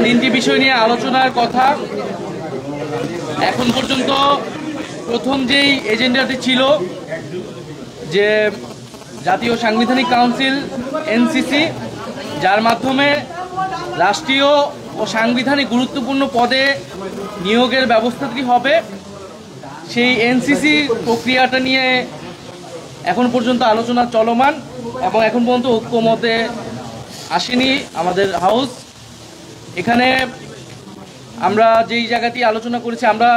তিনটি বিষয় নিয়ে আলোচনার কথা। এখন পর্যন্ত প্রথম যেই এজেন্ডাটি ছিল যে জাতীয় সাংবিধানিক কাউন্সিল এনসিসি, যার মাধ্যমে রাষ্ট্রীয় ও সাংবিধানিক গুরুত্বপূর্ণ পদে নিয়োগের ব্যবস্থাটি হবে, সেই এনসিসি প্রক্রিয়াটা নিয়ে এখন পর্যন্ত আলোচনা চলমান এবং এখন পর্যন্ত ঐক্যমতে আসেনি আমাদের হাউস। এখানে আমরা যেই জায়গাটি আলোচনা করেছি, আমরা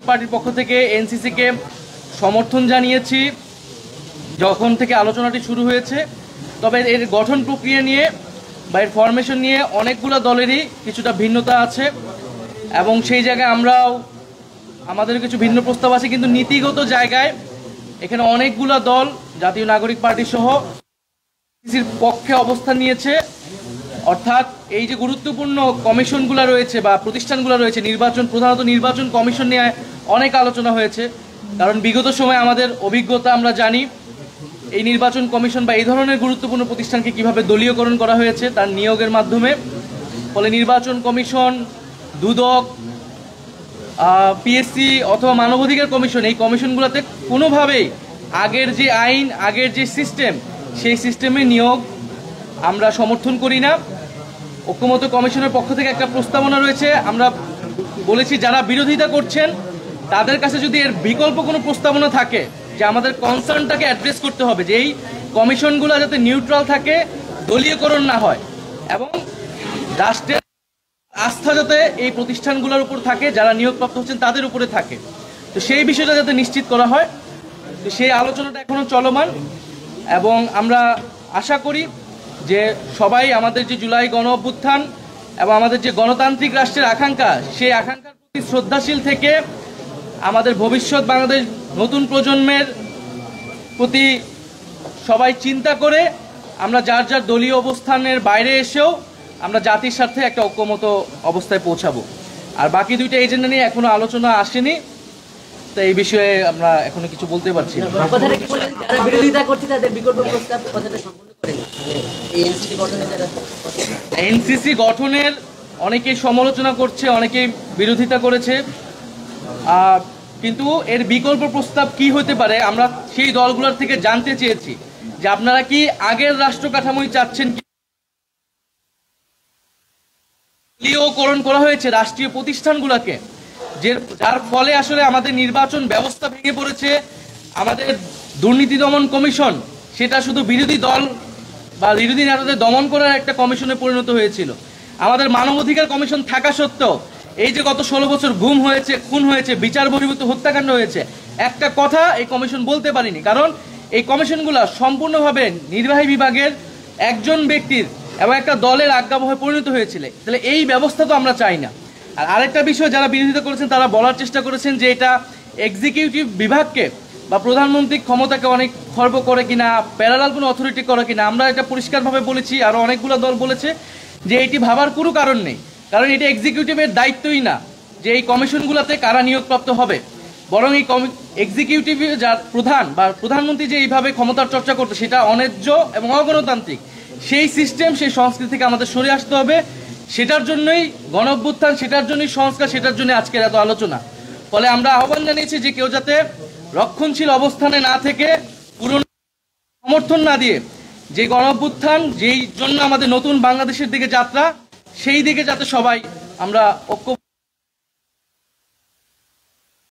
পার্টির পক্ষ থেকে এনসিসিকে সমর্থন জানিয়েছি যখন থেকে আলোচনাটি শুরু হয়েছে। তবে এর গঠন প্রক্রিয়া নিয়ে বা এর ফরমেশন নিয়ে অনেকগুলো দলেরই কিছুটা ভিন্নতা আছে এবং সেই জায়গায় আমরাও আমাদের কিছু ভিন্ন প্রস্তাব আছে, কিন্তু নীতিগত জায়গায় এখানে অনেকগুলো দল জাতীয় নাগরিক পার্টি সহ এনসিসির পক্ষে অবস্থান নিয়েছে। অর্থাৎ এই যে গুরুত্বপূর্ণ কমিশনগুলো রয়েছে বা প্রতিষ্ঠানগুলো রয়েছে, প্রধানত নির্বাচন কমিশন নিয়ে অনেক আলোচনা হয়েছে, কারণ বিগত সময়ে আমাদের অভিজ্ঞতা আমরা জানি এই নির্বাচন কমিশন বা এই ধরনের গুরুত্বপূর্ণ প্রতিষ্ঠানকে কিভাবে দলীয়করণ করা হয়েছে তার নিয়োগের মাধ্যমে। ফলে নির্বাচন কমিশন, দুদক, পিএসসি অথবা মানবাধিকার কমিশন, এই কমিশনগুলোতে কোনোভাবেই আগের যে আইন, আগের যে সিস্টেম, সেই সিস্টেমে নিয়োগ আমরা সমর্থন করি না। ঐক্যমত্য কমিশনের পক্ষ থেকে একটা প্রস্তাবনা রয়েছে, আমরা বলেছি যারা বিরোধিতা করছেন তাদের কাছে যদি এর বিকল্প কোনো প্রস্তাবনা থাকে যে আমাদের কনসার্নটাকে অ্যাড্রেস করতে হবে যে এই কমিশনগুলো যাতে নিউট্রাল থাকে, দলীয়করণ না হয় এবং রাষ্ট্রের আস্থা যাতে এই প্রতিষ্ঠানগুলোর উপর থাকে, যারা নিয়োগপ্রাপ্ত হচ্ছেন তাদের উপরে থাকে, তো সেই বিষয়টা যাতে নিশ্চিত করা হয়। তো সেই আলোচনাটা এখনও চলমান এবং আমরা আশা করি যে সবাই আমাদের যে জুলাই গণ অভ্যুত্থান এবং আমাদের যে গণতান্ত্রিক রাষ্ট্রের আকাঙ্ক্ষা, সেই আকাঙ্ক্ষার প্রতি শ্রদ্ধাশীল থেকে আমাদের ভবিষ্যৎ বাংলাদেশ নতুন প্রজন্মের প্রতি সবাই চিন্তা করে আমরা যার যার দলীয় অবস্থানের বাইরে এসেও আমরা জাতির স্বার্থে একটা ঐক্যমত অবস্থায় পৌঁছাবো। আর বাকি দুইটা এজেন্ডা নিয়ে এখনো আলোচনা আসেনি, তো এই বিষয়ে আমরা এখনো কিছু বলতে পারছি না। এনসিসি গঠনের অনেকেই সমালোচনা করছে, অনেকেই বিরোধিতা করেছে, কিন্তু এর বিকল্প প্রস্তাব কি হতে পারে আমরা সেই দলগুলোর থেকে জানতে চেয়েছি যে আপনারা কি আগের রাষ্ট্র কাঠামোই চাচ্ছেন, দলীয়করণ করা হয়েছে রাষ্ট্রীয় প্রতিষ্ঠানগুলোকে, যার ফলে আসলে আমাদের নির্বাচন ব্যবস্থা ভেঙে পড়েছে। আমাদের দুর্নীতি দমন কমিশন সেটা শুধু বিরোধী দল বা বিরোধী নেতাদের দমন করার একটা কমিশনে পরিণত হয়েছিল। আমাদের মানবাধিকার কমিশন থাকা সত্ত্বেও এই যে গত 16 বছর গুম হয়েছে, খুন হয়েছে, বিচার বহির্ভূত হত্যাকাণ্ড হয়েছে, একটা কথা এই কমিশন বলতে পারেনি, কারণ এই কমিশনগুলো সম্পূর্ণভাবে নির্বাহী বিভাগের একজন ব্যক্তির এবং একটা দলের আজ্ঞাবহে পরিণত হয়েছিল। তাহলে এই ব্যবস্থা তো আমরা চাই না। আর আরেকটা বিষয় যারা বিরোধিতা করেছেন তারা বলার চেষ্টা করেছেন যে এটা এক্সিকিউটিভ বিভাগকে বা প্রধানমন্ত্রীর ক্ষমতাকে অনেক খর্ব করে কিনা, প্যারালাল কোনো অথরিটি করে কিনা। আমরা এটা পরিষ্কারভাবে বলেছি, আরও অনেকগুলো দল বলেছে যে এটি ভাবার কোনো কারণ নেই, কারণ এটা এক্সিকিউটিভের দায়িত্বই না যে এই কমিশনগুলোতে কারা নিয়োগপ্রাপ্ত হবে, বরং এই এক্সিকিউটিভ যার প্রধান বা প্রধানমন্ত্রী যে এইভাবে ক্ষমতার চর্চা করতে, সেটা অন্যায্য এবং অগণতান্ত্রিক। সেই সিস্টেম, সেই সংস্কৃতি থেকে আমাদের সরে আসতে হবে। সেটার জন্যই গণ অভ্যুত্থান, সেটার জন্যই সংস্কার, সেটার জন্য আজকের এত আলোচনা। ফলে আমরা আহ্বান জানিয়েছি যে কেউ যাতে রক্ষণশীল অবস্থানে না থেকে, পুরনো সমর্থন না দিয়ে, যে গণ অভ্যুত্থান যেই জন্য আমাদের নতুন বাংলাদেশের দিকে যাত্রা, সেই দিকে যাতে সবাই আমরা ঐক্য